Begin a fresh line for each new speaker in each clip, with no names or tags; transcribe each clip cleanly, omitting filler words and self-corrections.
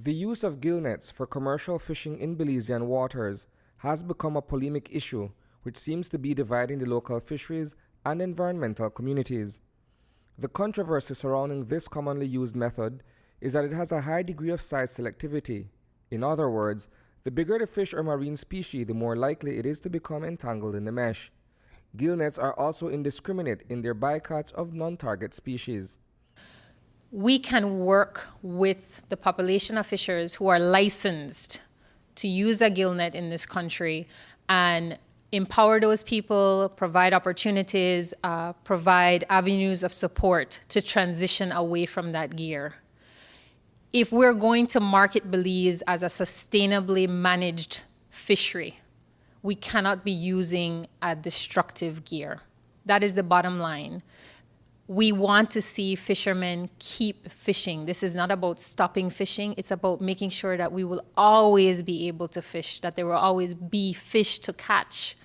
The use of gill nets for commercial fishing in Belizean waters has become a polemic issue which seems to be dividing the local fisheries and environmental communities. The controversy surrounding this commonly used method is that it has a high degree of size selectivity. In other words, the bigger the fish or marine species, the more likely it is to become entangled in the mesh. Gill nets are also indiscriminate in their bycatch of non-target species.
We can work with the population of fishers who are licensed to use a gill net in this country and empower those people, provide opportunities, provide avenues of support to transition away from that gear. If we're going to market Belize as a sustainably managed fishery, we cannot be using a destructive gear. That is the bottom line. We want to see fishermen keep fishing. This is not about stopping fishing. It's about making sure that we will always be able to fish, that there will always be fish to catch.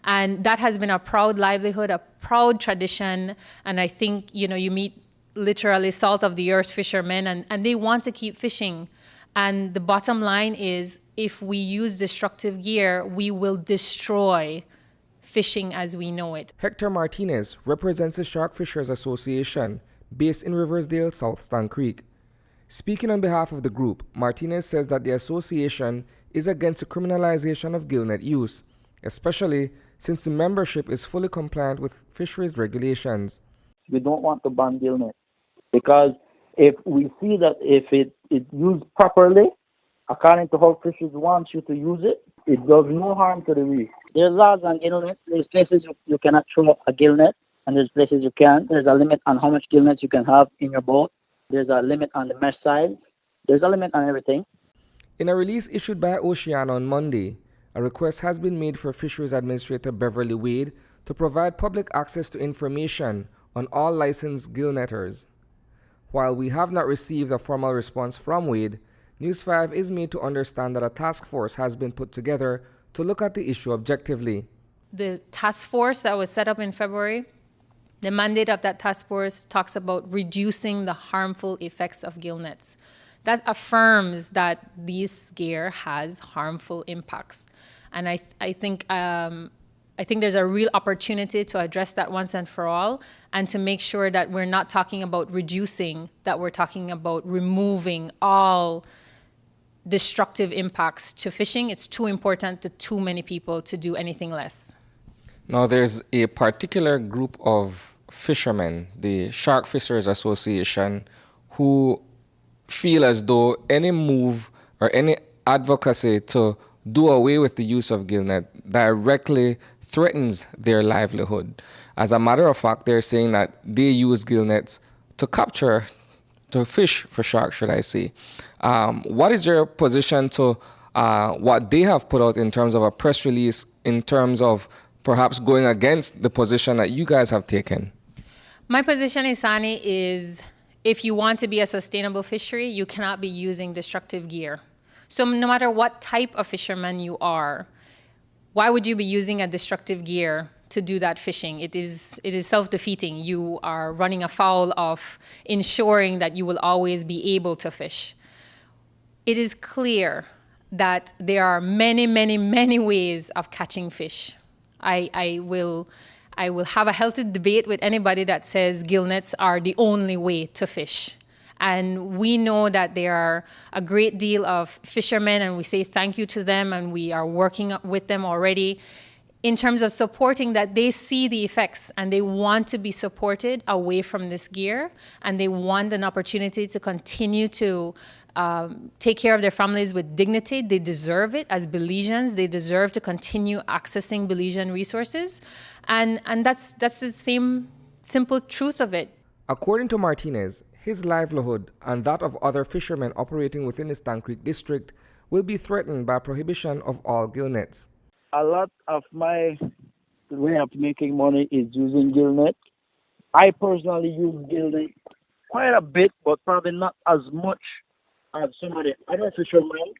And that has been a proud livelihood, a proud tradition. And I think, you meet literally salt of the earth fishermen and they want to keep fishing. And the bottom line is if we use destructive gear, we will destroy fishing as we know it.
Hector Martinez represents the Shark Fishers Association based in Riversdale, South Stan Creek. Speaking on behalf of the group, Martinez says that the association is against the criminalization of gill net use, especially since the membership is fully compliant with fisheries regulations.
We don't want to ban gill net because if we see that if it used properly, according to how fishers want you to use it, it does no harm to the reef. There's laws on gill net. There's places you cannot throw a gill net, and there's places you can. There's a limit on how much gill nets you can have in your boat. There's a limit on the mesh size. There's a limit on everything.
In a release issued by Oceana on Monday, a request has been made for Fisheries Administrator Beverly Wade to provide public access to information on all licensed gill netters. While we have not received a formal response from Wade, News 5 is made to understand that a task force has been put together to look at the issue objectively.
The task force that was set up in February, the mandate of that task force talks about reducing the harmful effects of gill nets. That affirms that this gear has harmful impacts. And I think there's a real opportunity to address that once and for all and to make sure that we're not talking about reducing, that we're talking about removing all destructive impacts to fishing. It's too important to too many people to do anything less.
Now, there's a particular group of fishermen, the Shark Fishers Association, who feel as though any move or any advocacy to do away with the use of gill net directly threatens their livelihood. As a matter of fact, they're saying that they use gill nets to fish for sharks, should I say. What is your position to what they have put out in terms of a press release, in terms of perhaps going against the position that you guys have taken?
My position, Isani, is if you want to be a sustainable fishery, you cannot be using destructive gear. So no matter what type of fisherman you are, why would you be using a destructive gear to do that fishing? It is self-defeating. You are running afoul of ensuring that you will always be able to fish. It is clear that there are many, many, many ways of catching fish. I will have a healthy debate with anybody that says gill nets are the only way to fish. And we know that there are a great deal of fishermen, and we say thank you to them, and we are working with them already in terms of supporting that they see the effects and they want to be supported away from this gear, and they want an opportunity to continue to take care of their families with dignity. They deserve it as Belizeans. They deserve to continue accessing Belizean resources. And that's the same simple truth of it.
According to Martinez, his livelihood and that of other fishermen operating within the Stan Creek district will be threatened by prohibition of all gill nets.
A lot of my way of making money is using gill net. I personally use gill net quite a bit, but probably not as much as some of the other fishermen.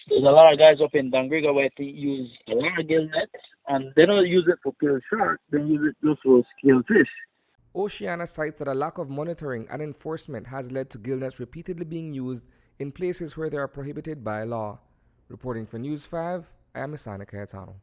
There's a lot of guys up in Dangriga where they use a lot of gill nets, and they don't use it for kill shark, they use it just for kill fish.
Oceana cites that a lack of monitoring and enforcement has led to gill nets repeatedly being used in places where they are prohibited by law. Reporting for News 5, I am Isani Cayetano.